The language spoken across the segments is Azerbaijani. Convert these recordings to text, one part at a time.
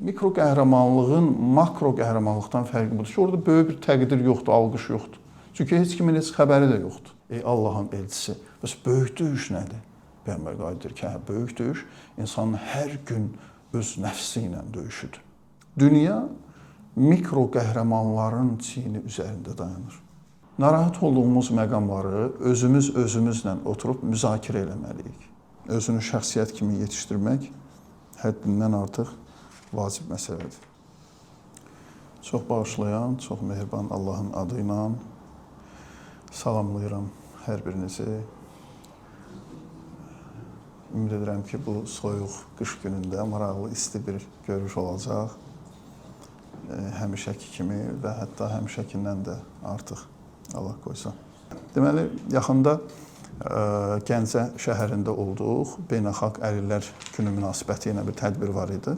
mikro qəhrəmanlığın makro qəhrəmanlıqdan fərqi budur ki, orada böyük bir təqdir yoxdur, alqış yoxdur. Çünki heç kimin heç xəbəri də yoxdur. Ey Allahın elçisi, bəs böyük döyüş nədir? Peyğəmbər qayıdır ki, böyük döyüş insanın hər gün öz nəfsi ilə döyüşüdür. Dünya mikro qəhrəmanların çiyini üzərində dayanır. Narahat olduğumuz məqamları özümüzlə oturub müzakirə eləməliyik. Özünü şəxsiyyət kimi yetişdirmək həddindən artıq vacib məsələdir. Çox bağışlayan, çox mehriban Allahın adı ilə salamlayıram hər birinizi. Ümid edirəm ki, bu soyuq qış günündə maraqlı, isti bir görüş olacaq. Həmişəki kimi və hətta həmişəkindən də artıq Allah qoysa. Deməli, yaxında Gəncə şəhərində olduq. Beynəlxalq Əlillər Günü münasibəti ilə bir tədbir var idi.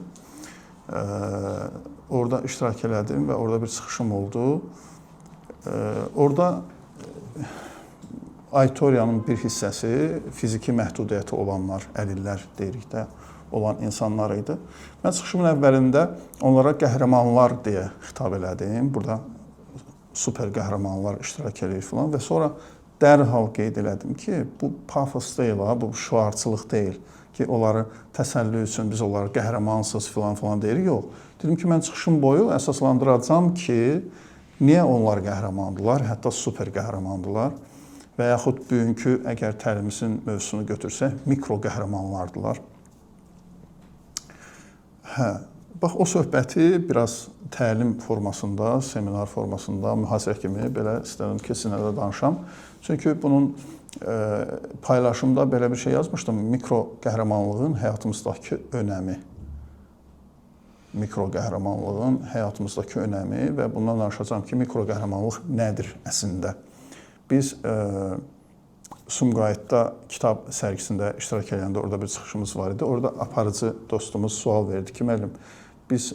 Orada iştirak elədim və orada bir çıxışım oldu. Orada auditoriyanın bir hissəsi fiziki məhdudiyyəti olanlar, əlillər deyirik də, olan insanlar idi. Mən çıxışımın əvvəlində onlara qəhrəmanlar deyə xitab elədim. Burada super qəhrəmanlar iştirak edir falan və sonra dərhal qeyd elədim ki, bu pafos deyil, bu şüarçılıq deyil ki, onları təsəlli üçün biz onları qəhrəmansız falan deyirik. Yox. Dedim ki, mən çıxışım boyu əsaslandıracağam ki, niyə onlar qəhrəmandılar, hətta super qəhrəmandılar və yaxud bugünkü əgər təlimimizin mövzusunu götürsək, mikro qəhrəmanlardılar. Bax, o söhbəti biraz təlim formasında, seminar formasında, mühasirə kimi belə istədim ki, sizinlə də danışam. Çünki bunun paylaşımda belə bir şey yazmışdım, mikro qəhrəmanlığın həyatımızdakı önəmi. Mikro qəhrəmanlığın həyatımızdakı önəmi və bundan danışacağam ki, mikro qəhrəmanlıq nədir əslində? Biz Sumqayıtda kitab sərgisində iştirak edəndə orada bir çıxışımız var idi. Orada aparıcı dostumuz sual verdi ki, müəllim, biz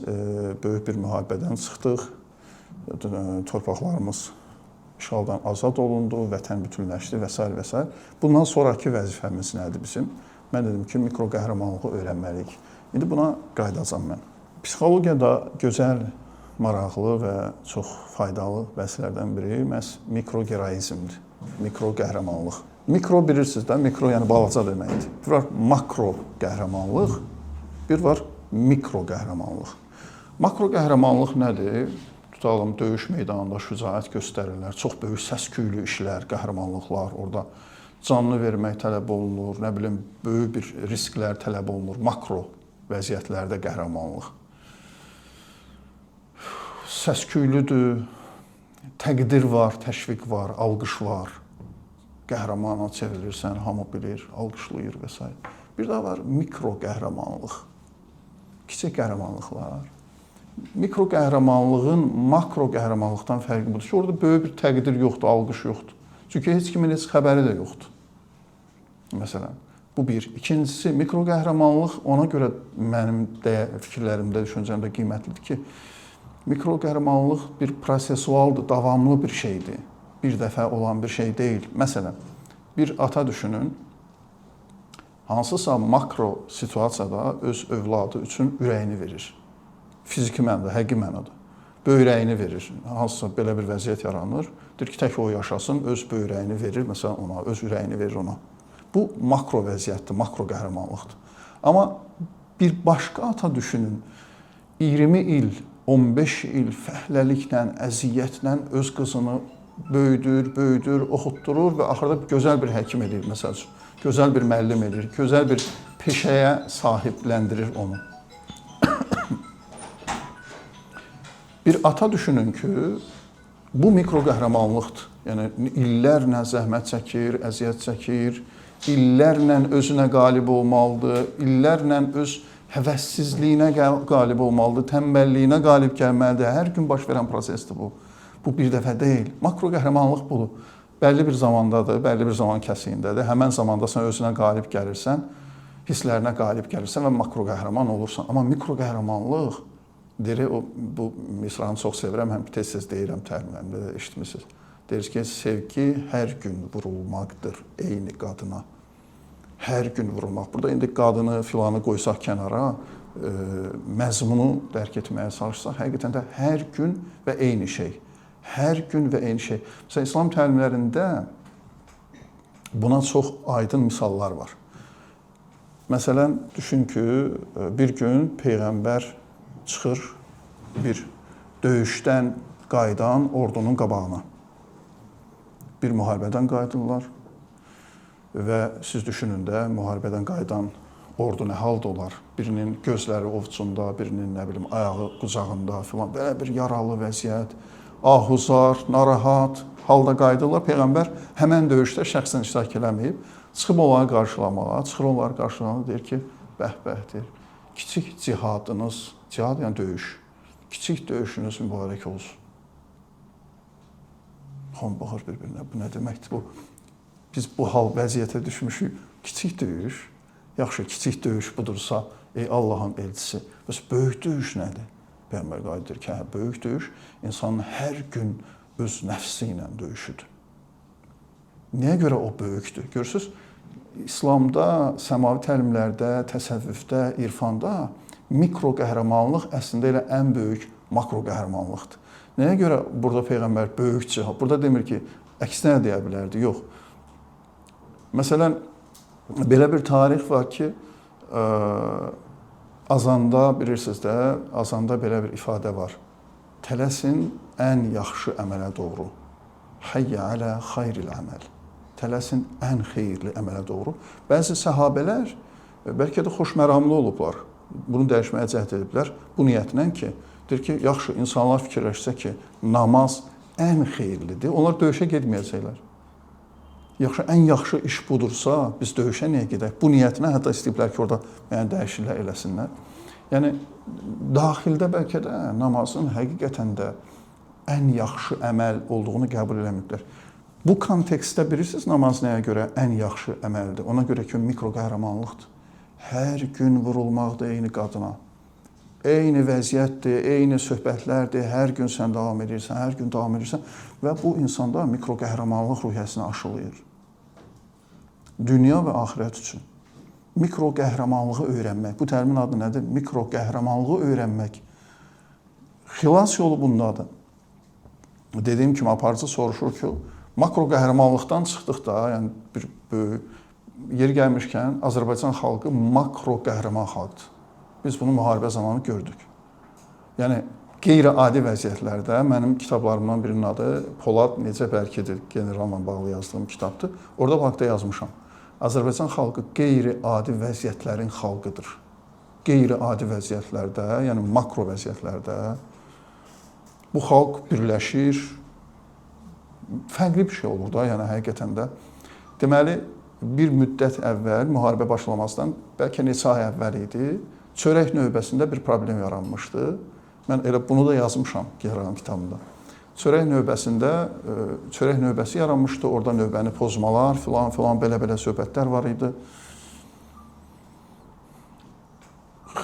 böyük bir müharibədən çıxdıq, torpaqlarımız işğaldan azad olundu, vətən bütünləşdi və s. Bundan sonraki vəzifəmiz nədir bizim? Mən dedim ki, mikro qəhrəmanlığı öyrənməliyik. İndi buna qayıdacağam mən. Psixologiyada gözəl, maraqlı və çox faydalı vəzifələrdən biri məhz mikrogeroizmdir, mikro qəhrəmanlıq. Mikro bilirsiniz də, mikro yəni balaca deməkdir. Bir var makro qəhrəmanlıq, bir var mikro qəhrəmanlıq. Makro qəhrəmanlıq nədir? Tutalım, döyüş meydanında şücaət göstərirlər, çox böyük səs-küylü işlər, qəhrəmanlıqlar, orada canını vermək tələb olunur, nə bilim, böyük bir risklər tələb olunur, makro vəziyyətlərdə qəhrəmanlıq. Səs-küylüdür, təqdir var, təşviq var, alqış var, qəhrəmana çevrilirsən, hamı bilir, alqışlayır və s. Bir də var mikro qəhrəmanlıq, kiçik qəhrəmanlıqlar. Mikro qəhrəmanlığın makro qəhrəmanlıqdan fərqi budur ki, orada böyük bir təqdir yoxdur, alqış yoxdur. Çünki heç kimin heç xəbəri də yoxdur. Məsələn, bu bir. İkincisi, mikro qəhrəmanlıq ona görə mənim fikirlərimdə, düşüncəmdə qiymətlidir ki, mikro qəhrəmanlıq bir prosesualdır, davamlı bir şeydir. Bir dəfə olan bir şey deyil. Məsələn, bir ata düşünün, hansısa makro situasiyada öz övladı üçün ürəyini verir. Fiziki mənada, həqiqi mənada. Böyrəyini verir. Hansısa belə bir vəziyyət yaranır. Deyir ki, tək o yaşasın, öz böyrəyini verir, məsələn ona, öz ürəyini verir ona. Bu makro vəziyyətdir, makro qəhrəmanlıqdır. Amma bir başqa ata düşünün, 20 il, 15 il fəhləliklə, əziyyətlə öz qızını böyüdür, oxutdurur və axırda gözəl bir həkim edir, məsəl üçün. Gözəl bir müəllim edir, gözəl bir peşəyə sahibləndirir onu. Bir ata düşünün ki, bu mikro qəhrəmanlıqdır. Yəni, illərlə zəhmət çəkir, əziyyət çəkir, illərlə özünə qalib olmalıdır, illərlə öz həvəssizliyinə qalib olmalıdır, tənbəlliyinə qalib gəlməlidir. Hər gün baş verən prosesdir bu. Bu bir dəfə deyil. Makro qəhrəmanlıq budur. Bəlli bir zamandadır, bəlli bir zaman kəsiyindədir. Həmən zamanda sən özünə qalib gəlirsən, hisslərinə qalib gəlirsən və makro qəhrəman olursan. Amma mikro qəhrəmanlıq, bu misranı çox sevirəm, həm tez-tez deyirəm təlimlərimdə də eşitmişsiniz. Deyir ki, sevgi hər gün vurulmaqdır eyni qadına. Hər gün vurulmaq. Burada indi qadını filanı qoysaq kənara, məzmunu dərk etməyə çalışsaq, həqiqətən də hər gün və eyni şey. Hər gün və eyni şey. Məsələn, İslam təlimlərində buna çox aydın misallar var. Məsələn, düşün ki, bir gün Peyğəmbər çıxır bir döyüşdən qayıdan ordunun qabağına. Bir müharibədən qayıdırlar və siz düşünün də müharibədən qayıdan ordu nə halda olar? Birinin gözləri ovcunda, birinin nə bilim ayağı qucağında filan, belə bir yaralı vəziyyət, ahuzar, narahat halda qayıdırlar. Peyğəmbər həmən döyüşdə şəxsən iştirak eləməyib, çıxıb onları qarşılamağa, deyir ki, bəh-bəh deyir, kiçik cihadınız, cihad yəni döyüş, kiçik döyüşünüz mübarək olsun. Hamı baxır bir-birinə, bu nə deməkdir bu? Biz bu hal vəziyyətə düşmüşük, kiçik döyüş, yaxşı, kiçik döyüş budursa, ey Allahın elçisi, bəs böyük döyüş nədir? Peyğəmbər qayıdır ki, böyük döyüş insanın hər gün öz nəfsi ilə döyüşüdür. Niyə görə o böyükdür? Görürsünüz, İslamda, səmavi təlimlərdə, təsəvvüfdə, irfanda mikro qəhrəmanlıq əslində elə ən böyük makro qəhrəmanlıqdır. Nəyə görə burada Peyğəmbər böyük cihad? Burada demir ki, əksinə deyə bilərdi, yox. Məsələn, belə bir tarix var ki, azanda, bilirsiniz də, azanda belə bir ifadə var. Tələsin ən yaxşı əmələ doğru. Hayyə alə xayril əməl. Tələsin ən xeyirli əmələ doğru. Bəzi səhabələr bəlkə də xoşməramlı olublar. Bunu dəyişməyə cəhd ediblər. Bu niyyətlə ki, deyir ki, yaxşı, insanlar fikirləşsə ki, namaz ən xeyirlidir. Onlar döyüşə getməyəcəklər. Yaxşı, ən yaxşı iş budursa, biz döyüşə niyə gedək? Bu niyyətinə hətta istəyiblər ki, orada dəyişikliklər eləsinlər. Yəni, daxildə bəlkə də namazın həqiqətən də ən yaxşı əməl olduğunu qəbul eləməklər. Bu kontekstdə bilirsiniz, namaz nəyə görə ən yaxşı əməldir? Ona görə ki, mikro qəhrəmanlıqdır. Hər gün vurulmaqdır eyni qadına. Eyni vəziyyətdir, eyni söhbətlərdir, hər gün sən davam edirsən, hər gün davam edirsən və bu insanda mikro qəhrəmanlıq ruhiyyəsini aşılayır. Dünya və axirət üçün. Mikro qəhrəmanlığı öyrənmək. Bu təlimin adı nədir? Mikro qəhrəmanlığı öyrənmək. Xilas yolu bundadır. Dediyim kimi aparıcı soruşur ki, makro qəhrəmanlıqdan çıxdıqda, yəni bir böyük yeri gəlmişkən Azərbaycan xalqı makro qəhrəman xalqdır. Biz bunu müharibə zamanı gördük. Yəni qeyri-adi vəziyyətlərdə mənim kitablarımdan birinin adı Polad necə bərkidir generalla bağlı yazdığım kitabdır. Orada bu haqda yazmışam. Azərbaycan xalqı qeyri-adi vəziyyətlərin xalqıdır. Qeyri-adi vəziyyətlərdə, yəni makro vəziyyətlərdə bu xalq birləşir. Fərqli bir şey olur da, yəni həqiqətən də. Deməli, bir müddət əvvəl müharibə başlamazdan, bəlkə neçə ay əvvəl idi, çörək növbəsində bir problem yaranmışdı. Mən elə bunu da yazmışam Geraran kitabında. Çörək növbəsi yaranmışdı, orada növbəni pozmalar, filan belə söhbətlər var idi.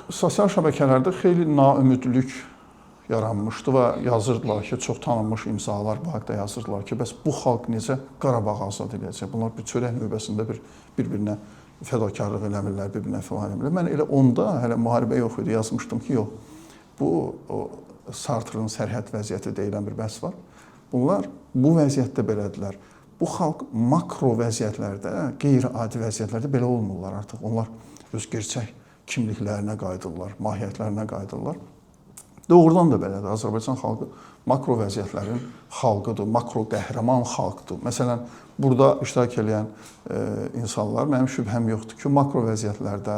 Sosial şəbəkələrdə xeyli naümidlük yaranmışdı və yazırdılar ki, çox tanınmış imzalar bu haqda yazırdılar ki, bəs bu xalq necə Qarabağı azad edəcək? Bunlar bir çörək növbəsində bir-birinə fədakarlıq eləmirlər, bir-birinə filan eləmirlər. Mən elə onda, hələ müharibə yox idi, yazmışdım ki, yox. Bu, Sartre'ın sərhəd vəziyyəti deyilən bir bəhs var. Bunlar bu vəziyyətdə belədirlər. Bu xalq makro vəziyyətlərdə, qeyri-adi vəziyyətlərdə belə olmurlar artıq. Onlar öz gerçək kimliklərinə qayıdırlar, mahiyyətlərinə qayıdırlar. Doğrudan da belədir. Azərbaycan xalqı makro vəziyyətlərin xalqıdır, makro qəhrəman xalqdır. Məsələn, burada iştirak edən insanlar, mənim şübhəm yoxdur ki, makro vəziyyətlərdə,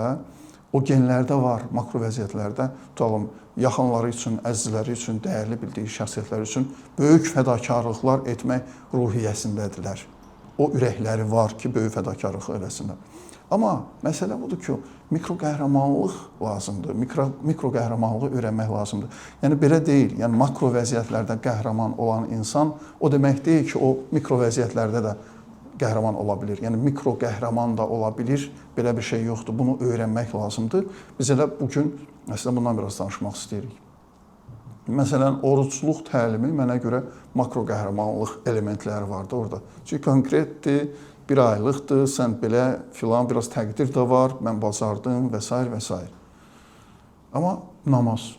o genlərdə var, makro vəziyyətlərdə tutalım, yaxınları üçün, əzizləri üçün, dəyərli bildiyi şəxsiyyətlər üçün böyük fədakarlıqlar etmək ruhiyyəsindədirlər. O ürəkləri var ki, böyük fədakarlıq eləsinlər. Amma məsələ budur ki, mikro qəhrəmanlıq lazımdır, mikro qəhrəmanlığı öyrənmək lazımdır. Yəni, belə deyil, yəni makro vəziyyətlərdə qəhrəman olan insan o demək deyil ki, o mikro vəziyyətlərdə də qəhrəman ola bilir. Yəni, mikro qəhrəman da ola bilir, belə bir şey yoxdur. Bunu öyrənmək lazımdır. Biz elə bugün əslində bundan biraz danışmaq istəyirik. Məsələn, orucluq təlimi mənə görə makro qəhrəmanlıq elementləri vardı orada. Çünki konkretdir, bir aylıqdır, sən belə filan, biraz təqdir də var, mən bacardım və s. və s. Amma namaz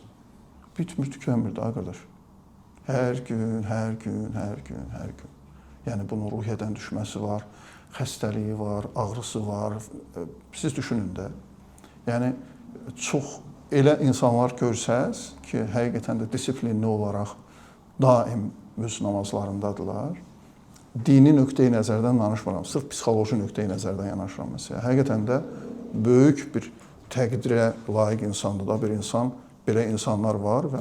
bitmir, tükənmir də qardaş. Hər gün. Yəni bunun ruhiyyədən düşməsi var, xəstəliyi var, ağrısı var. Siz düşünün də. Yəni çox elə insanlar görsəz ki, həqiqətən də disiplinli olaraq daim öz namazlarındadılar. Dini nöqteyi nəzərdən danışmıram, sırf psixoloji nöqteyi nəzərdən yanaşıram məsələn. Həqiqətən də böyük bir təqdirə layiq insandır da bir insan, belə insanlar var və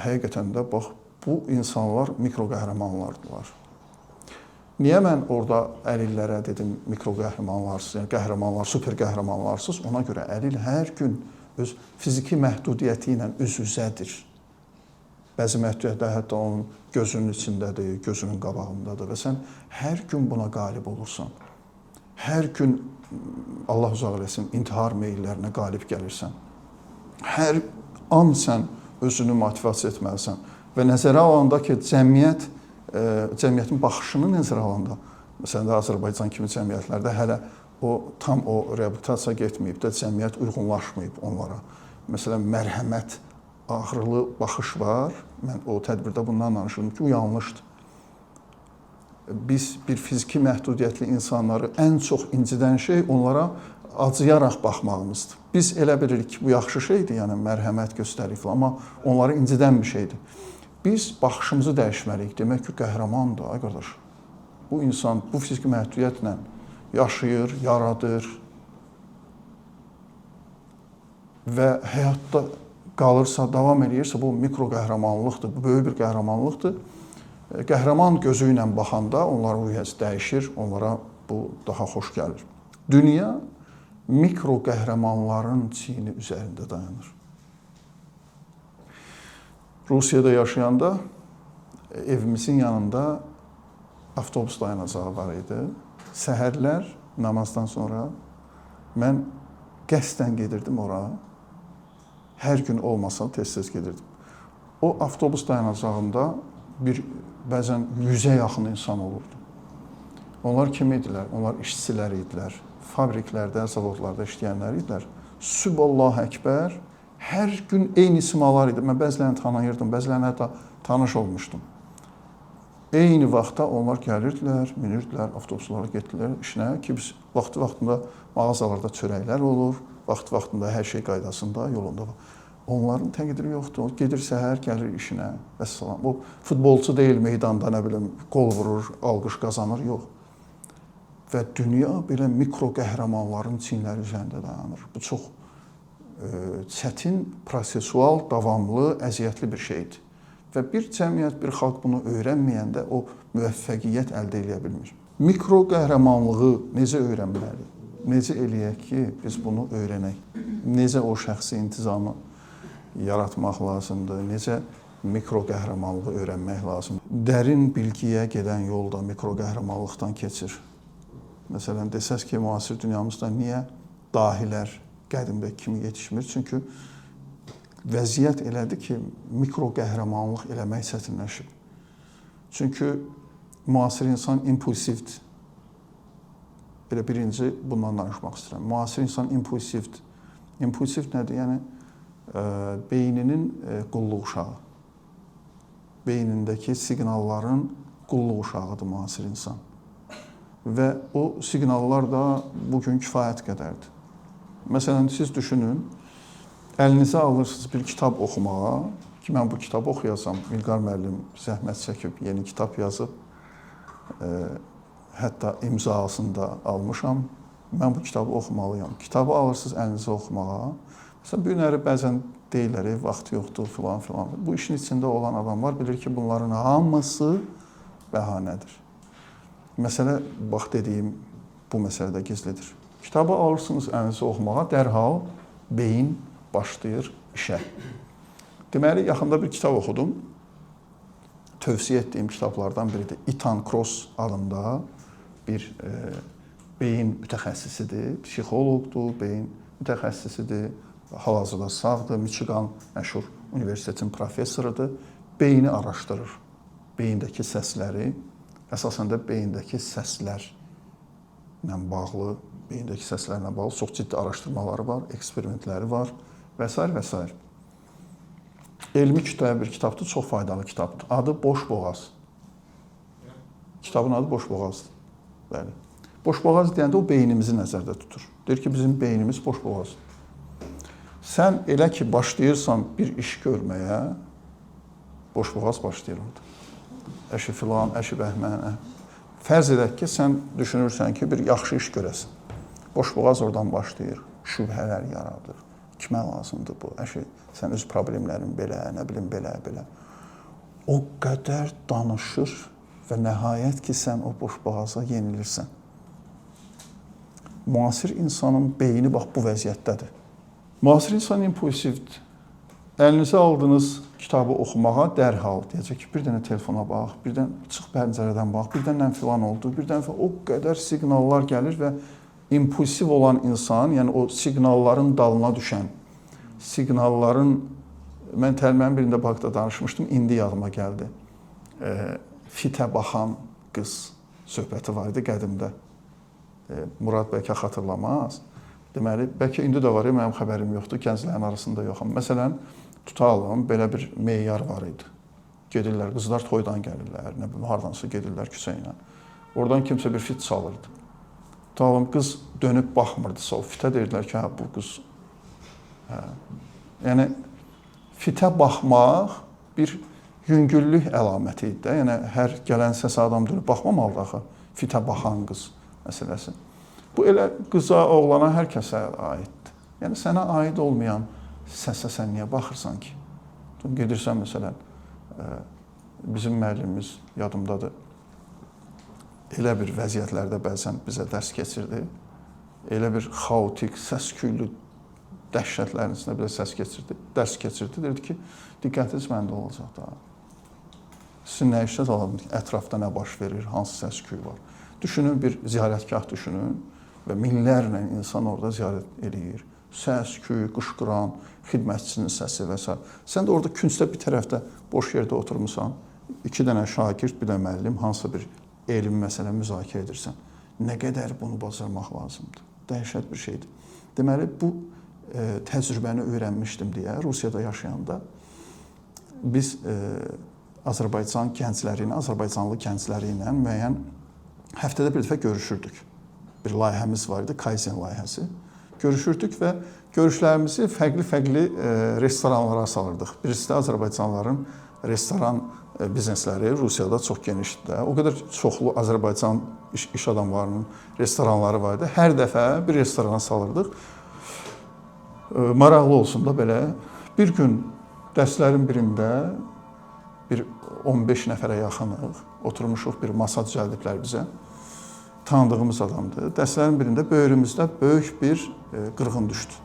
həqiqətən də bax bu insanlar mikro qəhrəmanlardılar. Niyə mən orada əlillərə dedim mikro qəhrəmanlarsınız, yəni qəhrəmanlar, super qəhrəmanlarsınız? Ona görə əlil hər gün öz fiziki məhdudiyyəti ilə üz-üzədir. Bəzi məhdudiyyətlər hətta onun gözünün içindədir, gözünün qabağındadır və sən hər gün buna qalib olursan. Hər gün Allah uzaq eləsin intihar meyllərinə qalib gəlirsən. Hər an sən özünü motivasiya etməlisən və nəzərə alanda ki, cəmiyyətin baxışını nəzərə alanda, məsələn də Azərbaycan kimi cəmiyyətlərdə hələ tam o reabilitasiya getməyib də, cəmiyyət uyğunlaşmayıb onlara. Məsələn, mərhəmət, ağrılı baxış var. Mən o tədbirdə bundan danışırdım ki, o yanlışdır. Biz bir fiziki məhdudiyyətli insanları ən çox incidən şey onlara acıyaraq baxmağımızdır. Biz elə bilirik ki, bu yaxşı şeydir, yəni mərhəmət göstərik falan, amma onları incidən bir şeydir. Biz baxışımızı dəyişməliyik. Demək ki, qəhrəmandır, ay qardaş. Bu insan bu fiziki məhdudiyyətlə yaşayır, yaradır və həyatda qalırsa, davam edirsə, bu mikro qəhrəmanlıqdır, bu böyük bir qəhrəmanlıqdır. Qəhrəman gözü ilə baxanda onların ruhiyyəsi dəyişir, onlara bu daha xoş gəlir. Dünya mikro qəhrəmanların çiyini üzərində dayanır. Rusiyada yaşayanda evimizin yanında avtobus dayanacağı var idi. Səhərlər namazdan sonra mən qəsdən gedirdim ora. Hər gün olmasa tez-tez gedirdim. O avtobus dayanacağında bəzən 100-ə yaxın insan olurdu. Onlar kim idilər? Onlar işçilər idilər. Fabriklərdə, zavodlarda işləyənlər idilər. Sübhallah Əkbər. Hər gün eyni simalar idi. Mən bəzilərini tanıyırdım, bəzilərini hətta tanış olmuşdum. Eyni vaxtda onlar gəlirdilər, minirdilər, avtobuslara getdilər işinə ki, biz vaxtı-vaxtında mağazalarda çörəklər olur, vaxtı-vaxtında hər şey qaydasında, yolunda. Onların təqdiri yoxdur. O gedir səhər, gəlir işinə. Vəssalam. O futbolçu deyil, meydanda nə bilim, qol vurur, alqış qazanır, yox. Və dünya belə mikro qəhrəmanların çiyinləri üzərində dayanır. Bu çox çətin, prosesual, davamlı, əziyyətli bir şeydir. Və bir cəmiyyət, bir xalq bunu öyrənməyəndə o müvəffəqiyyət əldə edə bilmir. Mikro qəhrəmanlığı necə öyrənməli? Necə eləyək ki, biz bunu öyrənək? Necə o şəxsi intizamı yaratmaq lazımdır? Necə mikro qəhrəmanlığı öyrənmək lazımdır? Dərin bilgiyə gedən yolda mikro qəhrəmanlıqdan keçir. Məsələn, desəz ki, müasir dünyamızda niyə dahilər qədimdə kimi yetişmir? Çünki vəziyyət elədir ki, mikro qəhrəmanlıq eləmək çətinləşib. Çünki müasir insan impulsivdir. Belə birinci bundan danışmaq istəyirəm. Müasir insan impulsivdir. İmpulsiv nədir? Yəni, beyninin qulluq uşağı. Beynindəki siqnalların qulluq uşağıdır müasir insan. Və o siqnallar da bugün kifayət qədərdir. Məsələn, siz düşünün, əlinizə alırsınız bir kitab oxumağa, ki, mən bu kitabı oxuyasam, İlqar müəllim zəhmət çəkib, yeni kitab yazıb, hətta imzasını da almışam, mən bu kitabı oxumalıyam. Kitabı alırsınız əlinizə oxumağa, məsələn, bu günləri bəzən deyirlər, vaxtı yoxdur, filan. Bu işin içində olan adamlar bilir ki, bunların hamısı bəhanədir. Məsələ, bax dediyim, bu məsələdə gizlidir. Kitabı alırsınız əlinizə oxumağa, dərhal beyin başlayır işə. Deməli, yaxında bir kitab oxudum. Tövsiyə etdiyim kitablardan biridir. Ethan Kross adında bir beyin mütəxəssisidir, psixoloqdur, beyin mütəxəssisidir, hal-hazırda sağdır, Michigan məşhur universitetin professorudur. Beyni araşdırır, beyindəki səsləri, əsasən də beyindəki səslərlə bağlı, çox ciddi araşdırmaları var, eksperimentləri var və s. və s. Elmi kütləvi bir kitabdır, çox faydalı kitabdır. Adı Boş Boğaz. Kitabın adı Boş Boğazdır. Bəli. Boş boğaz deyəndə o beynimizi nəzərdə tutur. Deyir ki, bizim beynimiz boş boğazdır. Sən elə ki başlayırsan bir iş görməyə, boş boğaz başlayır orada. Əşi filan, əşi bəhmən. Fərz edək ki, sən düşünürsən ki, bir yaxşı iş görəsən. Boş boğaz oradan başlayır, şübhələr yaradır. Kimə lazımdır bu? Əşi, sən öz problemlərin belə, nə bilim, belə. O qədər danışır və nəhayət ki, sən o boş boğaza yenilirsən. Müasir insanın beyni bax bu vəziyyətdədir. Müasir insan impulsivdir. Əlinizə aldığınız kitabı oxumağa dərhal deyəcək ki, bir dənə telefona bax, birdən çıx pəncərədən bax, birdən nə filan oldu, birdən o qədər siqnallar gəlir və impulsiv olan insan, yəni o siqnalların dalına düşən, siqnalların, mən təlimənin birində Bağda danışmışdım, indi yadıma gəldi. Fitə baxan qız söhbəti var idi qədimdə. Murad bəlkə xatırlamaz. Deməli, bəlkə indi də var, mənim xəbərim yoxdur, gənclərin arasında yoxam. Məsələn, tutalım, belə bir meyar var idi. Gedirlər, qızlar toydan gəlirlər, nə bilim, hardansa gedirlər küçə ilə. Oradan kimsə bir fit çalırdı. Tutalım, qız dönüb baxmırdısa, o fitə deyirdilər ki, hə, bu qız. Hə. Yəni, fitə baxmaq bir yüngüllük əlaməti idi də. Yəni, hər gələn səs adam dönüb baxmamalıdır axı, fitə baxan qız məsələsi. Bu elə qıza, oğlana, hər kəsə aiddir. Yəni, sənə aid olmayan səsə sən niyə baxırsan ki? Gedirsən, məsələn, bizim müəllimimiz yadımdadır, elə bir vəziyyətlərdə bəzən bizə dərs keçirdi, elə bir xaotik, səs-küylü dəhşətlərin içində bizə dərs keçirdi, deyirdi ki, diqqətiniz məndə olacaq da. Sizin nə işiniz alın, ətrafda nə baş verir, hansı səs-küy var. Düşünün, bir ziyarətgah düşünün və minlərlə insan orada ziyarət edir. Səs, küy, qışqıran, xidmətçinin səsi və s. Sən də orada küncdə bir tərəfdə boş yerdə oturmuşsan, 2 dənə şagird, bir də müəllim, hansısa bir elmi məsələ müzakirə edirsən. Nə qədər bunu bacarmaq lazımdır? Dəhşət bir şeydir. Deməli, bu təcrübəni öyrənmişdim deyə Rusiyada yaşayanda biz Azərbaycan gəncləri ilə, Azərbaycanlı gəncləri ilə müəyyən həftədə bir dəfə görüşürdük. Bir layihəmiz var idi, Kaizen layihəsi. Görüşürdük və görüşlərimizi fərqli restoranlara salırdıq. Birisi də Azərbaycanlıların restoran biznesləri Rusiyada çox genişdir. O qədər çoxlu Azərbaycan iş adamlarının restoranları var idi. Hər dəfə bir restorana salırdıq. Maraqlı olsun da belə. Bir gün dərslərin birində bir 15 nəfərə yaxınıq, oturmuşuq, bir masa düzəldiblər bizə. Tanıdığımız adamdır. Dərslərin birində böyrümüzdə böyük bir qırğın düşdü.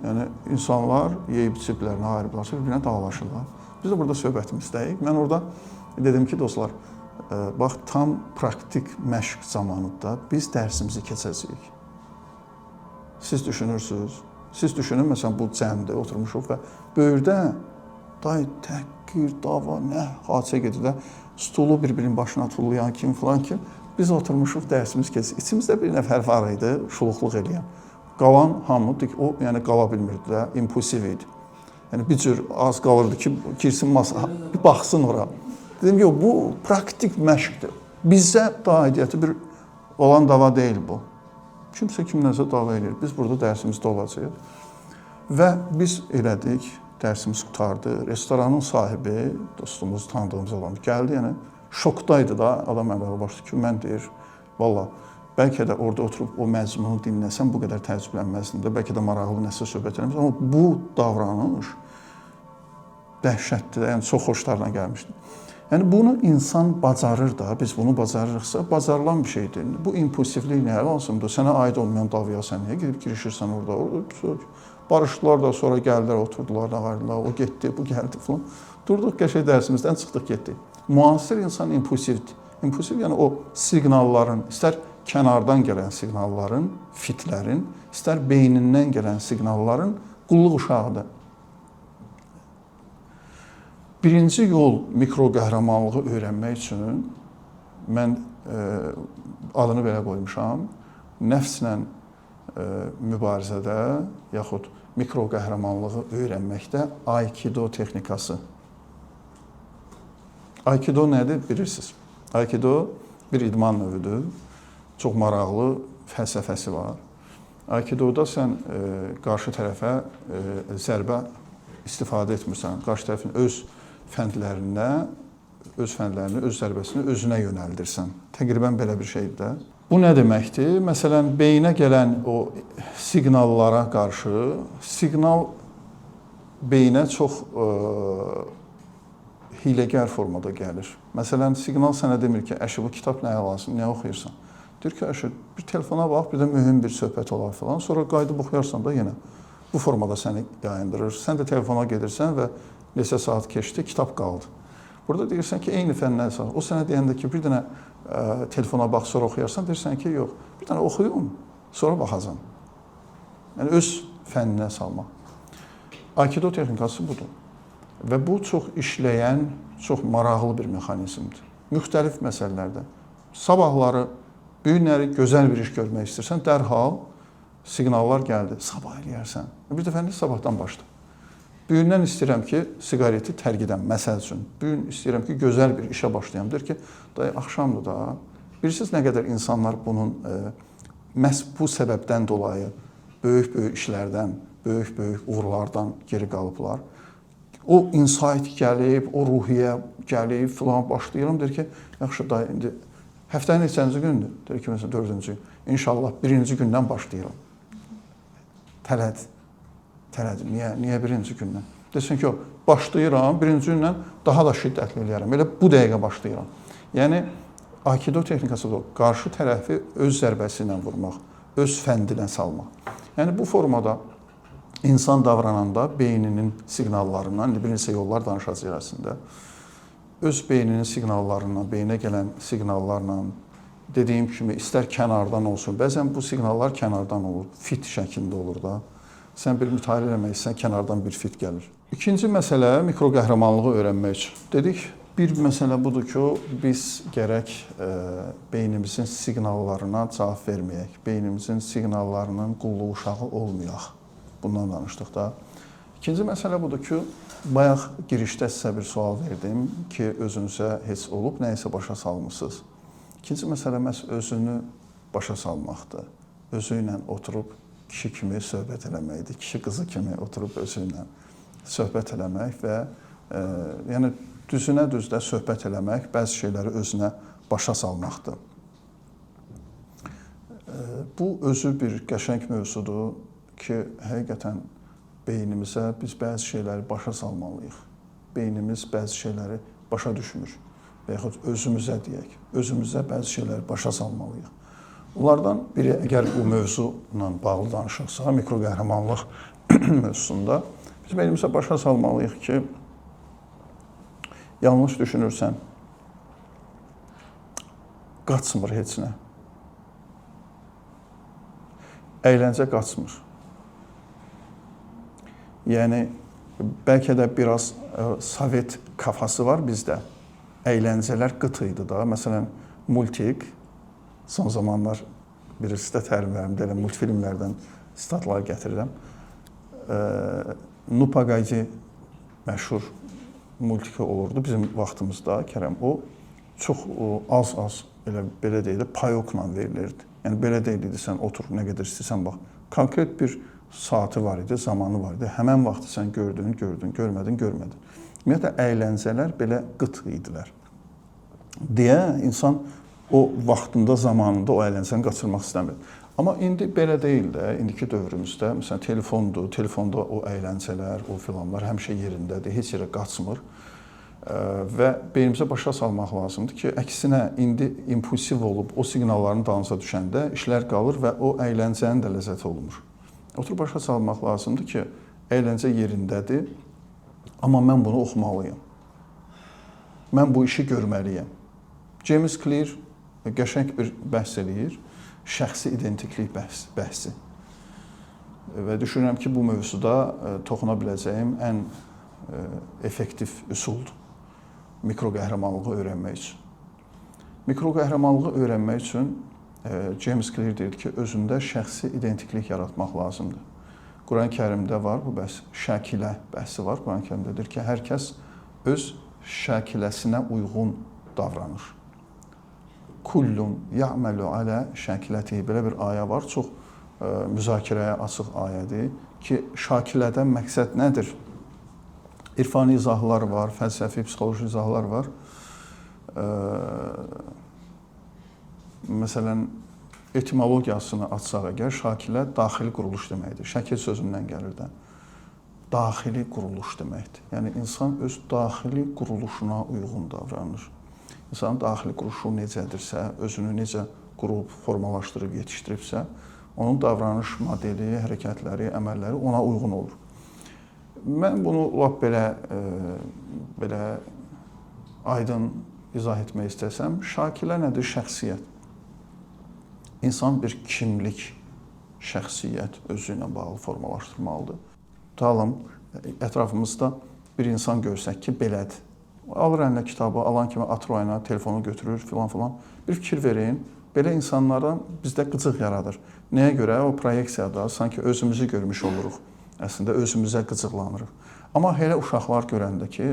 Yəni, insanlar yeyib içiblər, nahar-iblarsa bir-birinə dağlaşırlar. Biz də burada söhbətimizdəyik. Mən orada dedim ki, dostlar, bax, tam praktik məşq zamanında biz dərsimizi keçəcəyik. Siz düşünürsünüz. Siz düşünün, məsələn, bu cəmdə oturmuşuq və böyürdə təhqir, dava, nə hadisə gedirlər. Stulu bir-birinin başına tullayan kim, filan kim. Biz oturmuşuq, dərsimiz keçir. İçimizdə bir nəfər var idi, şuluqluq eləyən. Qalan hamı, o yəni qala bilmirdi də, impulsiv idi. Yəni bir cür az qalırdı ki, girsin masaya, bir baxsın ora. Dedim ki, bu praktik məşqdir. Bizdə daha aidiyyəti bir olan dava deyil bu. Kimsə kimləsə dava edir. Biz burada dərsimizdə olacağıq. Və biz elədik, dərsimiz qutardı. Restoranın sahibi, dostumuz, tanıdığımız adam gəldi, yəni şokdaydı da, adam əvvələ başladı ki, mən deyir, valla, bəlkə də orada oturub o məzmunu dinləsəm, bu qədər təəccüblənməzdim də, bəlkə də maraqlı nəsə söhbət eləməz. Amma bu davranış dəhşətdir, yəni çox xoşlarına gəlmişdi. Yəni bunu insan bacarır da, biz bunu bacarırıqsa, bacarılan bir şeydir. Bu impulsivlik nə lazımdır? Sənə aid olmayan davaya sən niyə gedib girişirsən orada? Barışdılar da, sonra gəldilər, oturdular, ağardılar, o getdi, bu gəldi falan. Durduq, qəşəng dərsimizdən çıxdıq, getdik. Müasir insan impulsivdir. İmpulsiv, yəni o siqnalların, istər kənardan gələn siqnalların, fitlərin, istər beynindən gələn siqnalların qulluq uşağıdır. Birinci yol mikro qəhrəmanlığı öyrənmək üçün mən adını belə qoymuşam, nəfslə mübarizədə, yaxud mikro qəhrəmanlığı öyrənməkdə Aikido texnikası. Aikido nədir bilirsiniz? Aikido bir idman növüdür. Çox maraqlı fəlsəfəsi var. Aikidoda sən qarşı tərəfə zərbə istifadə etmirsən. Qarşı tərəfin öz fəndlərini, öz zərbəsini özünə yönəldirsən. Təqribən belə bir şeydir də. Bu nə deməkdir? Məsələn, beyinə gələn o siqnallara qarşı, siqnal beyinə çox hiyləgər formada gəlir. Məsələn, siqnal sənə demir ki, əşi, bu kitab nəyə lazım, nə oxuyursan? Deyir ki, əşi, bir telefona bax, bir də mühüm bir söhbət olar falan. Sonra qayıdıb oxuyarsan da yenə bu formada səni yayındırır. Sən də telefona gedirsən və neçə saat keçdi, kitab qaldı. Burada deyirsən ki, eyni fəndən sağ. O sənə deyəndə ki, bir dənə telefona bax, sonra oxuyarsan, deyirsən ki, yox, bir dənə oxuyum, sonra baxacam. Yəni, öz fəninə salmaq. Aikido texnikası budur. Və bu çox işləyən, çox maraqlı bir mexanizmdir. Müxtəlif məsələlərdə. Sabahları, bu günləri gözəl bir iş görmək istəyirsən, dərhal siqnallar gəldi, sabah eləyərsən. Bir dəfə sabahdan başla. Bu gündən istəyirəm ki, siqareti tərk edəm, məsəl üçün. Bu gün istəyirəm ki, gözəl bir işə başlayam. Deyir ki, dayı, axşamdır da. Bilirsiniz nə qədər insanlar bunun məhz bu səbəbdən dolayı böyük-böyük işlərdən, böyük-böyük uğurlardan geri qalıblar. O insight gəlib, o ruhiyyə gəlib, filan başlayıram. Deyir ki, yaxşı dayı, indi həftənin neçənci gündür? Deyir ki, məsələn, 4-cü gün. İnşallah 1-ci gündən başlayıram. Tələd. Niyə 1-ci gündən? Desin ki, başlayıram, 1-ci gündən daha da şiddətli eləyərəm. Elə bu dəqiqə başlayıram. Yəni, Aikido texnikası da o, qarşı tərəfi öz zərbəsi ilə vurmaq, öz fəndinə salmaq. Yəni, bu formada insan davrananda beyninin siqnallarından, bir neçə yollar danışacağıq əslində, öz beyninin siqnallarından, beyinə gələn siqnallarla, dediyim kimi, istər kənardan olsun, bəzən bu siqnallar kənardan olur, fit şəklində olur da. Sən bir mütaliə eləmək istəyən, kənardan bir fit gəlir. İkinci məsələ mikro qəhrəmanlığı öyrənmək üçün. Dedik, bir məsələ budur ki, biz gərək beynimizin siqnallarına cavab verməyək, beynimizin siqnallarının qulluq uşağı olmayaq. Bundan danışdıq da. İkinci məsələ budur ki, bayaq girişdə sizə bir sual verdim ki, özünüzə heç olub, nəyisə başa salmısınız. İkinci məsələ məhz özünü başa salmaqdır. Özü ilə oturub kişi kimi söhbət eləməkdir. Kişi qızı kimi oturub özü ilə söhbət eləmək və yəni düzünə düzdə söhbət eləmək, bəzi şeyləri özünə başa salmaqdır. Bu özü bir qəşəng mövzudur ki, həqiqətən beynimizə biz bəzi şeyləri başa salmalıyıq. Beynimiz bəzi şeyləri başa düşmür və yaxud özümüzə deyək, özümüzə bəzi şeyləri başa salmalıyıq. Bunlardan biri, əgər bu mövzu ilə bağlı danışıqsa, mikro qəhrəmanlıq mövzusunda biz beynimizə başa salmalıyıq ki, yanlış düşünürsən, qaçmır heç nə. Əyləncə qaçmır. Yəni, bəlkə də biraz Sovet kafası var bizdə. Əyləncələr qıt idi da. Məsələn, multik, son zamanlar bilirsiniz də tərimlərimdə elə multfilmlərdən statlar gətirirəm. Nu Paqayci məşhur multiki olurdu bizim vaxtımızda, Kərəm. O çox az, belə deyilir, payokla verilirdi. Yəni, belə deyildi, sən otur, nə qədər istəyirsən, bax. Konkret bir saatı var idi, zamanı var idi. Həmən vaxtı sən gördün, görmədin. Ümumiyyətlə, əyləncələr belə qıt idilər. Deyə insan o vaxtında, zamanında o əyləncəni qaçırmaq istəmir. Amma indi belə deyil də, indiki dövrümüzdə, məsələn, telefondur, telefonda o əyləncələr, o filanlar həmişə yerindədir, heç yerə qaçmır. Və beynimizə başa salmaq lazımdır ki, əksinə, indi impulsiv olub, o siqnalların dalınca düşəndə işlər qalır və o əyləncənin də ləzzəti olmur. Oturub başa salmaq lazımdır ki, əyləncə yerindədir, amma mən bunu oxumalıyım. Mən bu işi görməliyəm. James Clear qəşəng bir bəhs eləyir, şəxsi identiklik bəhsi. Və düşünürəm ki, bu mövzuda toxuna biləcəyim ən effektiv üsuldur mikro qəhrəmanlığı öyrənmək üçün. Mikro qəhrəmanlığı öyrənmək üçün James Clear deyir ki, özündə şəxsi identiklik yaratmaq lazımdır. Quran-Kərimdə var bu bəhs, şəkilə bəhsi var. Quran-Kərimdə deyir ki, hər kəs öz şəkiləsinə uyğun davranır. Kullun ya'malu ala şəkilətihi. Belə bir ayə var, çox müzakirəyə açıq ayədir ki, şakilədən məqsəd nədir? İrfani izahlar var, fəlsəfi, psixoloji izahlar var. Məsələn, etimologiyasını açsaq əgər, şakilə daxili quruluş deməkdir. Şəkil sözündən gəlir də. Daxili quruluş deməkdir. Yəni, insan öz daxili quruluşuna uyğun davranır. İnsanın daxili quruluşu necədirsə, özünü necə qurub, formalaşdırıb, yetişdiribsə, onun davranış modeli, hərəkətləri, əməlləri ona uyğun olur. Mən bunu lap belə aydın izah etmək istəsəm, şakilə nədir? Şəxsiyyət. İnsan bir kimlik, şəxsiyyət özü ilə bağlı formalaşdırmalıdır. Tutalım, ətrafımızda bir insan görsək ki, belədir. Alır əlinə kitabı, alan kimi atır oyuna, telefonu götürür, filan. Bir fikir verin, belə insanlardan bizdə qıcıq yaradır. Nəyə görə? O proyeksiyada sanki özümüzü görmüş oluruq. Əslində özümüzə qıcıqlanırıq. Amma elə uşaqlar görəndə ki,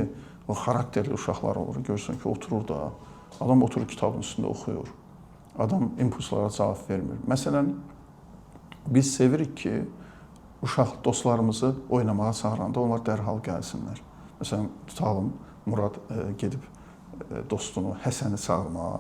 o xarakterli uşaqlar olur, görürsən ki, oturur da, adam oturur kitabın üstündə oxuyur. Adam impulslara cavab vermir. Məsələn, biz sevirik ki, uşaq dostlarımızı oynamağa çağıranda onlar dərhal gəlsinlər. Məsələn, tutalım, Murad gedib dostunu, Həsəni çağırmağa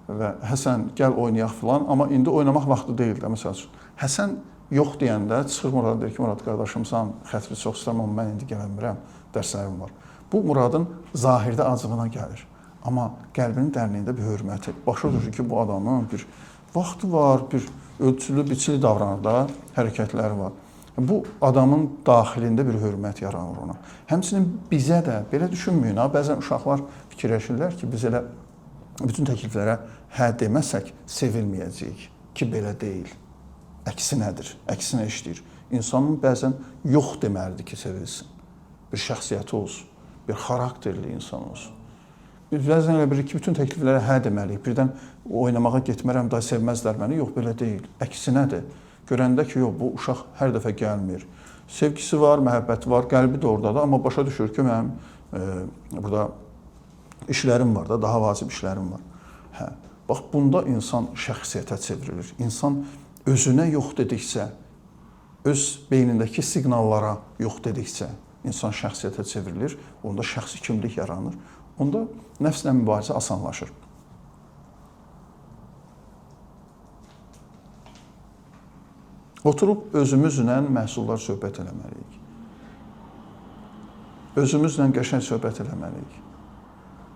və Həsən, gəl oynayaq filan, amma indi oynamaq vaxtı deyil də, məsəl üçün. Həsən yox deyəndə çıxır Murad, deyir ki, Murad qardaşımsan, xətri çox istəyirəm, amma mən indi gələ bilmirəm, dərslərim var. Bu, Muradın zahirdə acığına gəlir. Amma qəlbinin dərinliyində bir hörməti. Başa düşür ki, bu adamın bir vaxtı var, bir ölçülü, biçili davranır da, hərəkətləri var. Bu, adamın daxilində bir hörmət yaranır ona. Həmçinin bizə də belə düşünməyin. Bəzən uşaqlar fikirləşirlər ki, biz elə bütün təkliflərə hə deməsək, sevilməyəcəyik ki, belə deyil. Əksinədir, əksinə işləyir. İnsanın bəzən yox deməlidir ki, sevilsin. Bir şəxsiyyəti olsun, bir xarakterli insan olsun. Biz bəzən elə bilir ki, bütün təkliflərə hə deməliyik. Birdən oynamağa getmərəm, daha sevməzlər məni. Yox, belə deyil. Əksinədir. Görəndə ki, yox, bu uşaq hər dəfə gəlmir. Sevgisi var, məhəbbəti var, qəlbi də oradadır. Amma başa düşür ki, mənim burada işlərim var da, daha vacib işlərim var. Hə, bax, bunda insan şəxsiyyətə çevrilir. İnsan özünə yox dedikcə, öz beynindəki siqnallara yox dedikcə, insan şəxsiyyətə çevrilir. Onda şəxsi kimlik yaranır. Onda nəfslə mübarizə asanlaşır. Oturub özümüzlə məhsullar söhbət eləməliyik. Özümüzlə qəşəng söhbət eləməliyik.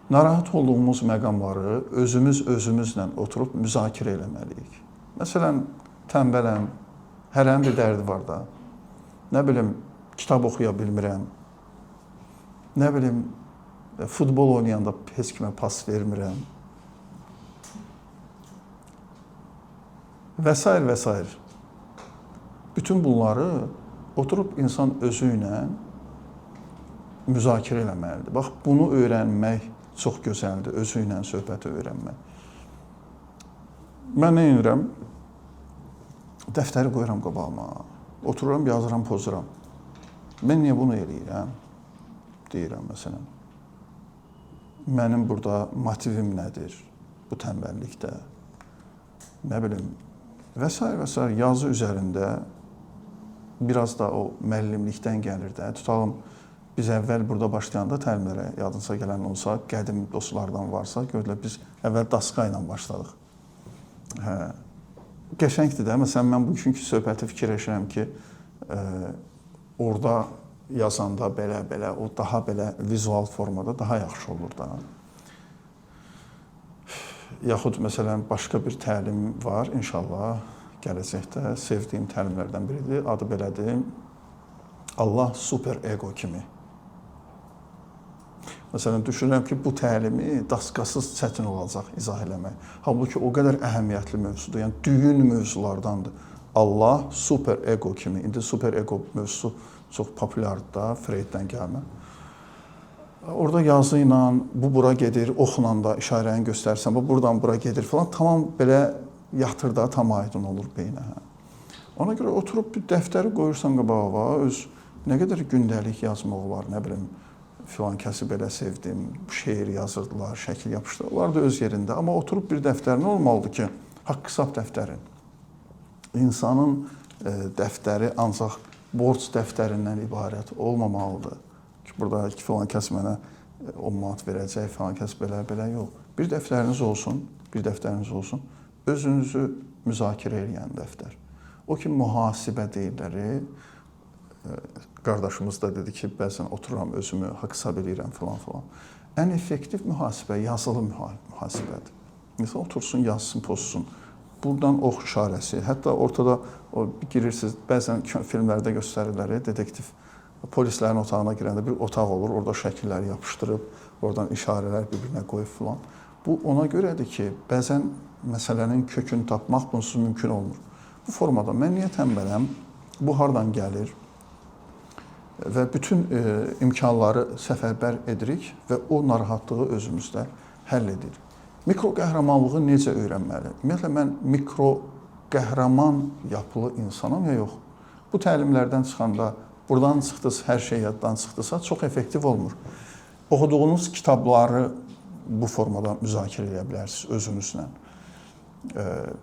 Narahat olduğumuz məqamları özümüzlə oturub müzakirə eləməliyik. Məsələn, tənbələm, hərənin bir dərdi var da. Nə bilim, kitab oxuya bilmirəm. Nə bilim, futbol oynayanda heç kimə pas vermirəm. Və s. Bütün bunları oturub insan özü ilə müzakirə eləməlidir. Bax, bunu öyrənmək çox gözəldir, özü ilə söhbəti öyrənmək. Mən nə edirəm? Dəftəri qoyuram qabağıma, otururam, yazıram, pozuram. Mən niyə bunu eləyirəm? Deyirəm, məsələn. Mənim burada motivim nədir bu tənbəllikdə? Nə bilim, və s. yazı üzərində biraz da o müəllimlikdən gəlir də. Tutalım, biz əvvəl burada başlayanda təlimlərə yadınıza gələn olsa, qədim dostlardan varsa, görürlər, biz əvvəl daska ilə başladıq. Hə, qəşəngdir də. Məsələn, mən bugünkü söhbəti fikirləşirəm ki, orada yazanda belə, o daha belə vizual formada daha yaxşı olur da. Yaxud, məsələn, başqa bir təlim var, inşallah, gələcəkdə sevdiyim təlimlərdən biridir. Adı belədir, Allah super ego kimi. Məsələn, düşünürəm ki, bu təlimi daskasız çətin olacaq izah eləmək. Halbuki o qədər əhəmiyyətli mövzudur, yəni düyün mövzulardandır. Allah super ego kimi. İndi super ego mövzusu çox populyardır da, Freyddən gəlmə. Orada yazı ilə, bu bura gedir, oxla da işarəni göstərsən, bu buradan bura gedir falan, tamam belə yatır da, tam aydın olur beynə. Ona görə oturub bir dəftəri qoyursan qabağa, öz nə qədər gündəlik yazmaq var, nə bilim, filan kəsi belə sevdim, şeir yazırdılar, şəkil yapışdırdılar. Onlar da öz yerində. Amma oturub bir dəftərin olmalıdır ki, haqq-hesab dəftərin. İnsanın dəftəri ancaq borc dəftərindən ibarət olmamalıdır. Ki, burada filan kəs mənə 10 manat verəcək, filan kəs belə yox. Bir dəftəriniz olsun, özünüzü müzakirə edən dəftər. O ki, mühasibə deyirlər, qardaşımız da dedi ki, bəzən otururam, özümü haqq-hesab edirəm filan. Ən effektiv mühasibə yazılı mühasibədir. Məsələn, otursun, yazsın, pozsun. Buradan ox işarəsi, hətta ortada girirsiniz, bəzən filmlərdə göstərirlər, detektiv polislərin otağına girəndə bir otaq olur, orada şəkilləri yapışdırıb, oradan işarələr bir-birinə qoyub filan. Bu ona görədir ki, bəzən məsələnin kökünü tapmaq bunsuz mümkün olmur. Bu formada mən niyə tənbələm, bu hardan gəlir və bütün imkanları səfərbər edirik və o narahatlığı özümüzdə həll edirik. Mikro qəhrəmanlığı necə öyrənməli? Ümumiyyətlə, mən mikro qəhrəman yapılı insanam ya yox. Bu təlimlərdən çıxanda, buradan çıxdısa, hər şey yaddan çıxdısa, çox effektiv olmur. Oxuduğunuz kitabları bu formada müzakirə edə bilərsiniz özünüzlə.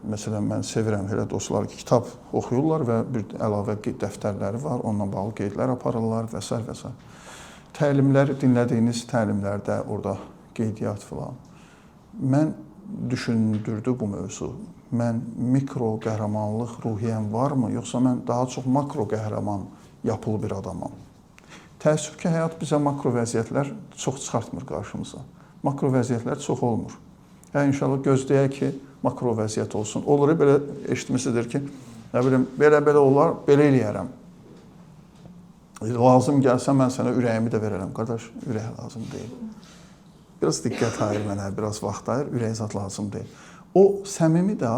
Məsələn, mən sevirəm elə dostlar ki, kitab oxuyurlar və bir əlavə dəftərləri var, onunla bağlı qeydlər aparırlar və s. və s. Təlimlər, dinlədiyiniz təlimlərdə orada qeydiyyat filan. Mən düşündürdü bu mövzu. Mən mikro qəhrəmanlıq ruhiyyəm varmı, yoxsa mən daha çox makro qəhrəman yapılı bir adamam? Təəssüf ki, həyat bizə makro vəziyyətlər çox çıxartmır qarşımıza. Makro vəziyyətlər çox olmur. İnşallah gözləyək ki, makro vəziyyət olsun. Olur, belə eşitmisidir ki, nə bilim, belə olar, belə eləyərəm. Lazım gəlsə, mən sənə ürəyimi də verərəm. Qardaş, ürək lazım deyil. Biraz diqqət ayır mənə, biraz vaxt ayır, ürək zat lazım deyil. O səmimi də,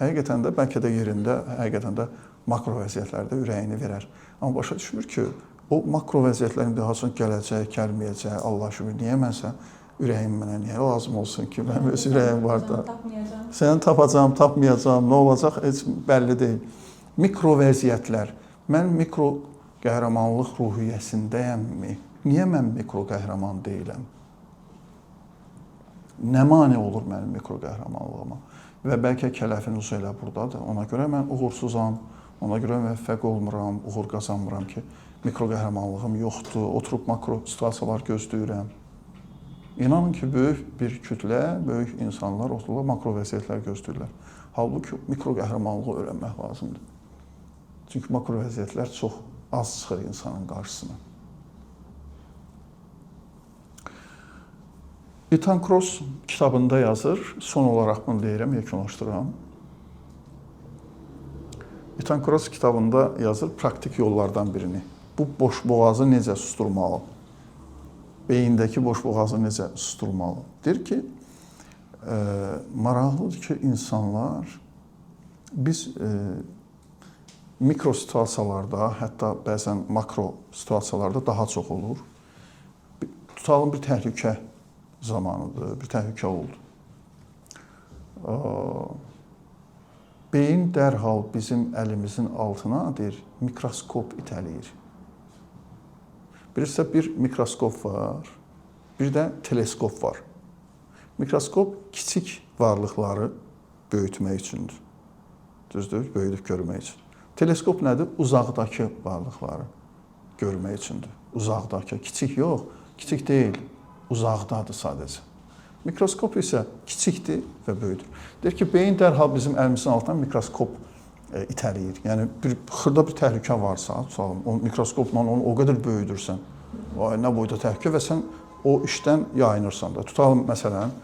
həqiqətən də, bəlkə də yerində, həqiqətən də makro vəziyyətlərdə ürəyini verər. Amma başa düşmür ki, o makro vəziyyətlərin daha sonra gələcək, gəlməyəcək, Allah şükür, niyə mənsə ürəyim mənə niyə lazım olsun ki, mənim öz ürəyim var da. Səni tapacam, tapmayacam, nə olacaq, heç bəlli deyil. Mikro vəziyyətlər. Mən mikro qəhrəmanlıq ruhiyyəsindəyəmmi? Niyə mən mikro qəhrəman deyiləm? Nə mane olur mənim mikro qəhrəmanlığıma? Və bəlkə kələfiniz elə buradadır. Ona görə mən uğursuzam, ona görə müvəffəq olmuram, uğur qazanmıram ki, mikro qəhrəmanlığım yoxdur, oturub makro situasiyalar gözləyirəm. İnanın ki, böyük bir kütlə, böyük insanlar otururlar, makro vəziyyətlər gözləyirlər. Halbuki mikro qəhrəmanlığı öyrənmək lazımdır. Çünki makro vəziyyətlər çox az çıxır insanın qarşısına. Ethan Kross kitabında yazır, son olaraq bunu deyirəm, yekunlaşdırıram. Ethan Kross kitabında yazır praktik yollardan birini. Bu boş boğazı necə susturmalı? Beyindəki boş boğazı necə susturmalı? Deyir ki, maraqlıdır ki, insanlar, biz mikro situasiyalarda, hətta bəzən makro situasiyalarda daha çox olur. Tutalım bir təhlükə zamanıdır, bir təhlükə oldu. Beyin dərhal bizim əlimizin altına deyir, mikroskop itələyir. Bilirsə, bir mikroskop var, bir də teleskop var. Mikroskop kiçik varlıqları böyütmək üçündür. Düzdür, böyüdüb görmək üçün. Teleskop nədir? Uzaqdakı varlıqları görmək üçündür. Uzaqdakı, kiçik yox, kiçik deyil, uzaqdadır sadəcə. Mikroskop isə kiçikdir və böyüdür. Deyir ki, beyin dərhal bizim əlimizin altından mikroskop itələyir. Yəni, xırda bir təhlükə varsa, tutalım, o mikroskopla onu o qədər böyüdürsən, nə boyda təhlükə və sən o işdən yayınırsan da. Tutalım, məsələn,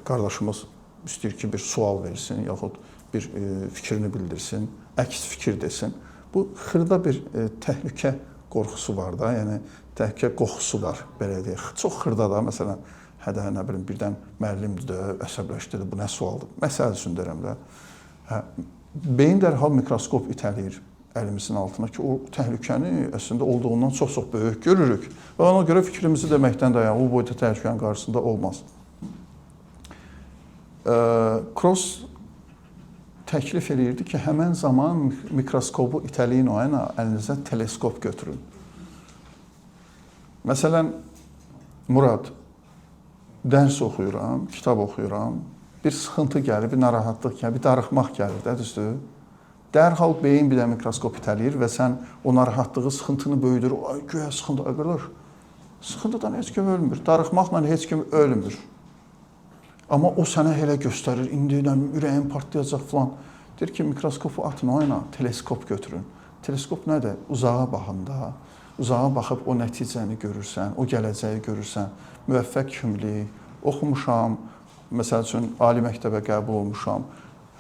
qardaşımız istəyir ki, bir sual versin, yaxud bir fikrini bildirsin, əks fikir desin. Bu, xırda bir təhlükə qorxusu var da, yəni təhlükə qoxusu var, belə deyək. Çox xırda da, məsələn, hədə, nə bilim, birdən müəllimdir də, əsəbləşdirdi, bu nə sualdır? Məsəl üçün deyirəm də. Beyin dərhal mikroskop itələyir əlimizin altına ki, o təhlükəni əslində olduğundan çox-çox böyük görürük və ona görə fikrimizi deməkdən də, yəni, o boyda təhlükənin qarşısında olmaz. Kross təklif eləyirdi ki, həmən zaman mikroskopu itələyin o yana, əlinizə teleskop götürün. Məsələn, Murad, dərs oxuyuram, kitab oxuyuram, bir sıxıntı gəlir, bir narahatlıq gəlir, bir darıxmaq gəlir də, düzdür? Dərhal beyin bir də mikroskop itələyir və sən o narahatlığı, sıxıntını böyüdür. Ay, güya sıxıntı, qardaş, sıxıntıdan heç kim ölmür, darıxmaqla heç kim ölmür. Amma o sənə elə göstərir, indi ürəyin partlayacaq falan. Deyir ki, mikroskopu atın o yana, teleskop götürün. Teleskop nədir? Uzağa baxanda, uzağa baxıb o nəticəni görürsən, o gələcəyi görürsən, müvəffəq kimlik, oxumuşam, məsəl üçün, ali məktəbə qəbul olmuşam,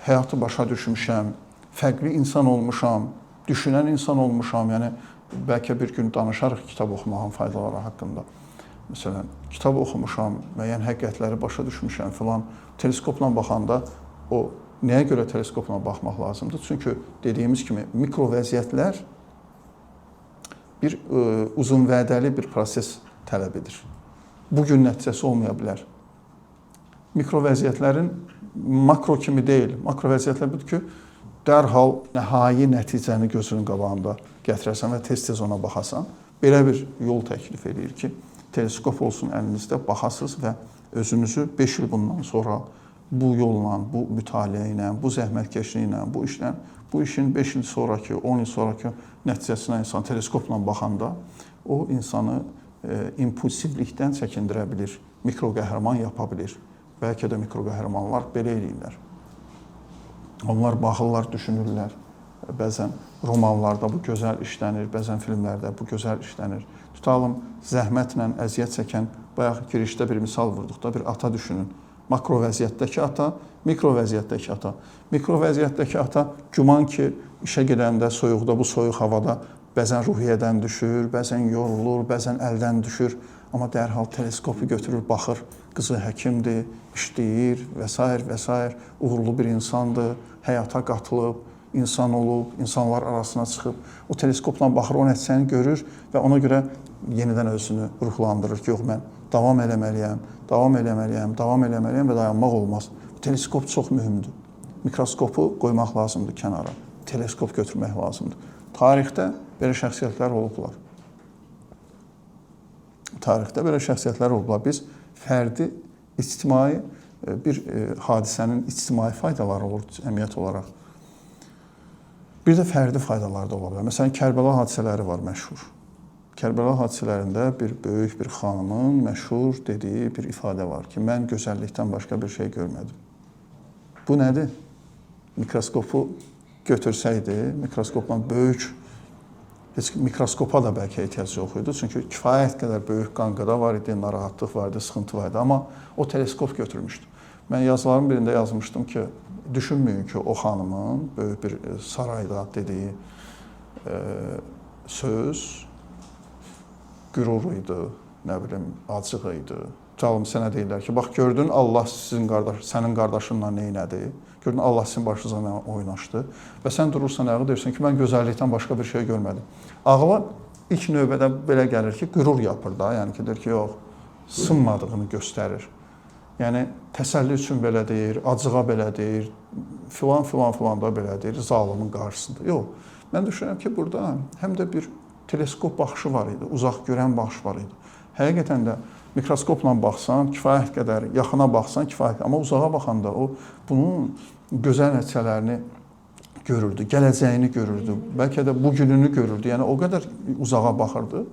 həyatı başa düşmüşəm, fərqli insan olmuşam, düşünən insan olmuşam, yəni bəlkə bir gün danışarıq kitab oxumağın faydaları haqqında. Məsələn, kitab oxumuşam, müəyyən həqiqətləri başa düşmüşəm filan. Teleskopla baxanda o nəyə görə teleskopla baxmaq lazımdır? Çünki dediyimiz kimi mikro vəziyyətlər bir uzun vədəli bir proses tələb edir. Bugün nəticəsi olmaya bilər. Mikro vəziyyətlərin makro kimi deyil. Makro vəziyyətlər budur ki, dərhal nəhai nəticəni gözünün qabağında gətirəsən və tez-tez ona baxasan. Belə bir yol təklif edir ki, teleskop olsun əlinizdə, baxasınız və özünüzü 5 il bundan sonra bu yolla, bu mütaliə ilə, bu zəhmətkeşliklə, bu işlə, bu işin 5 il sonraki, 10 il sonraki nəticəsinə insan teleskopla baxanda o insanı impulsivlikdən çəkindirə bilir, mikro qəhrəman yapa bilir. Bəlkə də mikro qəhrəmanlar belə eləyirlər. Onlar baxırlar, düşünürlər. Bəzən romanlarda bu gözəl işlənir, bəzən filmlərdə bu gözəl işlənir. Tutalım, zəhmətlə əziyyət çəkən, bayaq girişdə bir misal vurduqda bir ata düşünün. Makro vəziyyətdəki ata, mikro vəziyyətdəki ata. Mikro vəziyyətdəki ata güman ki, işə gedəndə, soyuqda, bu soyuq havada bəzən ruhiyyədən düşür, bəzən yorulur, bəzən əldən düşür. Amma dərhal teleskopu götürür, baxır, qızı həkimdir, işləyir və s. və s. uğurlu bir insandır, həyata qatılıb, insan olub, insanlar arasına çıxıb. O teleskopla baxır, o nəticəni görür və ona görə yenidən özünü ruhlandırır ki, yox, mən davam eləməliyəm, davam eləməliyəm, davam eləməliyəm və dayanmaq olmaz. Teleskop çox mühümdür. Mikroskopu qoymaq lazımdır kənara, teleskop götürmək lazımdır. Tarixdə belə şəxsiyyətlər olublar. Tarixdə belə şəxsiyyətlər olublar. Biz fərdi, ictimai bir hadisənin ictimai faydaları olur cəmiyyət olaraq. Bir də fərdi faydaları da ola bilər. Məsələn, Kərbəla hadisələri var məşhur. Kərbəla hadisələrində bir böyük bir xanımın məşhur dediyi bir ifadə var ki, mən gözəllikdən başqa bir şey görmədim. Bu nədir? Mikroskopu götürsəydi, mikroskopla böyük, heç mikroskopa da bəlkə ehtiyac yox idi. Çünki kifayət qədər böyük qanqıda var idi, narahatlıq var idi, sıxıntı var idi. Amma o teleskop götürmüşdü. Mən yazılarımın birində yazmışdım ki, düşünməyin ki, o xanımın böyük bir sarayda dediyi söz qürur idi, nə bilim, acıq idi. Canım sənə deyirlər ki, bax gördün Allah sənin qardaşınla neynədi? Gördün Allah sizin başınızla oynaşdı və sən durursan ayağa deyirsən ki, mən gözəllikdən başqa bir şey görmədim. Ağla ilk növbədə belə gəlir ki, qürur yapır da, yəni ki, deyir ki, yox, sınmadığını göstərir. Yəni təsəlli üçün belə deyir, acığa belə deyir, filan da belə deyir, zalimin qarşısında. Yox, mən düşünürəm ki, burada həm də bir teleskop baxışı var idi, uzaq görən baxış var idi. Həqiqətən də mikroskopla baxsan, kifayət qədər, yaxına baxsan, kifayət, amma uzağa baxanda o bunun gözəl nəticələrini görürdü, gələcəyini görürdü, bəlkə də bugününü görürdü. Yəni o qədər uzağa baxırdı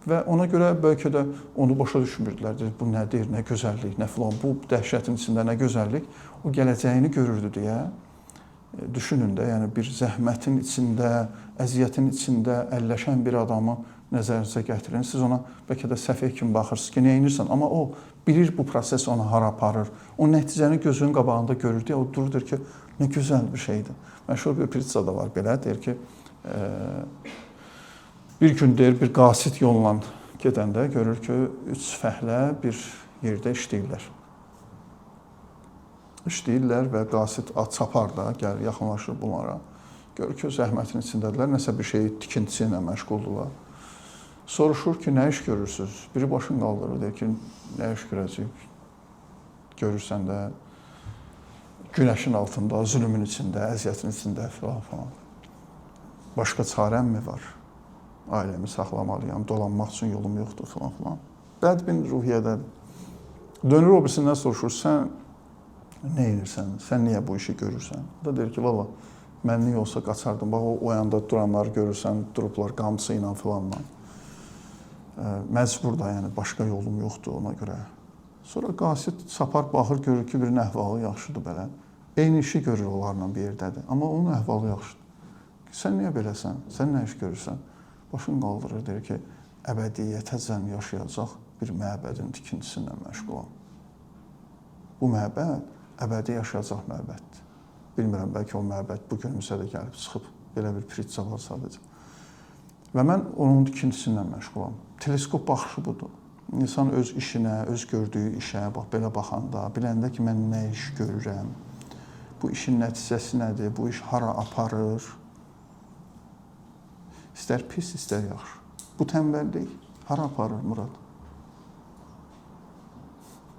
və ona görə bəlkə də onu başa düşmürdülər. Bu nədir, nə gözəllik, nə filan, bu dəhşətin içində nə gözəllik, o gələcəyini görürdü deyə. Düşünün də, yəni bir zəhmətin içində, əziyyətin içində əlləşən bir adamı nəzərinizə gətirin. Siz ona bəlkə də səfeh kimi baxırsınız ki, nə edirsən? Amma o bilir bu proses onu hara aparır. O nəticəni gözünün qabağında görür deyə o durur ki, nə gözəl bir şeydir. Məşhur bir prisa da var belə, deyir ki, bir gün deyir, bir qasid yolla gedəndə görür ki, 3 fəhlə bir yerdə işləyirlər. İşləyirlər və qasid at çapar da, gəlir, yaxınlaşır bunlara. Görür ki, zəhmətin içindədirlər, nəsə bir şey tikintisi ilə məşğuldular. Soruşur ki, nə iş görürsünüz? Biri başını qaldırır, deyir ki, nə iş görəcək? Görürsən də, Günəşin altında, zülmün içində, əziyyətin içində falan. Başqa çarəm mi var? Ailəmi saxlamalıyam, dolanmaq üçün yolum yoxdur falan. Bədbin ruhiyyədədir. Dönür o birisindən soruşur, sən nə edirsən, sən niyə bu işi görürsən? O da deyir ki, valla, mənlik olsa qaçardım. Bax, o yanda duranları görürsən, durublar qamçı ilə filanla. Məcbur da, yəni, başqa yolum yoxdur ona görə. Sonra qasid sapar, baxır, görür ki, birinin əhvalı yaxşıdır belə. Eyni işi görür onlarla bir yerdədir, amma onun əhvalı yaxşıdır. Sən niyə beləsən, sən nə iş görürsən? Başını qaldırır, deyir ki, əbədiyyətəcən yaşayacaq bir məbədin tikintisindən məşğulam. Bu məbəd əbədi yaşayacaq məbəddir. Bilmirəm, bəlkə o məbəd bu günümüzə də gəlib çıxıb, belə bir pritça var sadəcə. Və mən onun tikintisindən məşğulam. Teleskop baxışı budur. İnsan öz işinə, öz gördüyü işə, bax, belə baxanda, biləndə ki, mən nə iş görürəm, bu işin nəticəsi nədir, bu iş hara aparır, istər pis, istər yaxşı. Bu tənbəllik hara aparır Murad?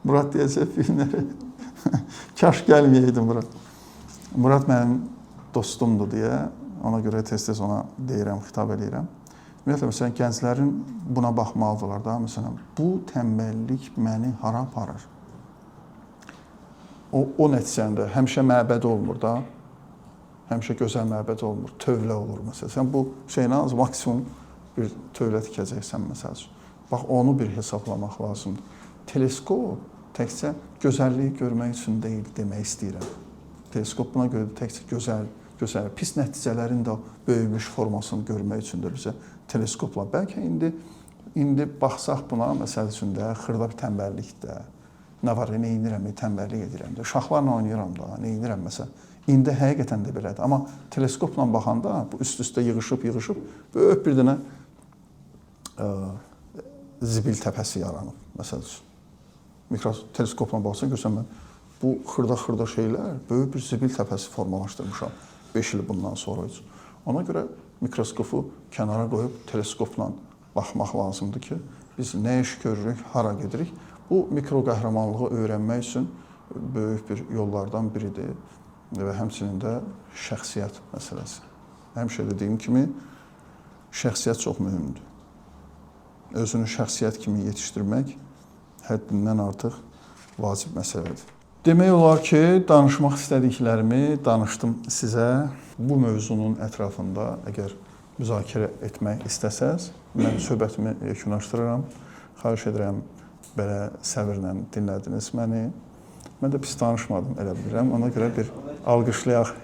Murad deyəcək filmləri. Kaş gəlməyəydi Murad. Murad mənim dostumdur deyə, ona görə tez-tez ona deyirəm, xitab edirəm. Ümumiyyətlə, məsələn, gənclərin buna baxmalıdırlar da, məsələn, bu tənbəllik məni hara aparır? O nəticəndə həmişə məbəd olmur da, həmişə gözəl məbəd olmur, tövlə olur məsələn. Sən bu şeylə az maksimum bir tövlə tikəcəksən məsəl üçün. Bax, onu bir hesablamaq lazımdır. Teleskop təkcə gözəlliyi görmək üçün deyil demək istəyirəm. Teleskop buna görə təkcə gözəl, pis nəticələrin də böyümüş formasını görmək üçün də bizə teleskopla. Bəlkə indi baxsaq buna, məsəl üçün də xırda bir tənbəllikdə, nə var, nə edirəm, tənbəllik edirəm də, uşaqlarla oynayıram da, nə edirəm məsələn. İndi həqiqətən də belədir. Amma teleskopla baxanda bu üst-üstə yığışıb, böyük bir dənə zibil təpəsi yaranıb, məsəl üçün. Teleskopla baxsan, görsən mən bu xırda şeylər böyük bir zibil təpəsi formalaşdırmışam 5 il bundan sonra üçün. Ona görə mikroskopu kənara qoyub teleskopla baxmaq lazımdır ki, biz nə iş görürük, hara gedirik. Bu mikro qəhrəmanlığı öyrənmək üçün böyük bir yollardan biridir və həmçinin də şəxsiyyət məsələsi. Həmişə dediyim kimi, şəxsiyyət çox mühümdür. Özünü şəxsiyyət kimi yetişdirmək həddindən artıq vacib məsələdir. Demək olar ki, danışmaq istədiklərimi danışdım sizə. Bu mövzunun ətrafında əgər müzakirə etmək istəsəz, mən söhbətimi yekunlaşdırıram. Xahiş edirəm, belə səbirlə dinlədiniz məni. Mən də pis danışmadım, elə bilirəm. Ona görə bir alqışlayaq.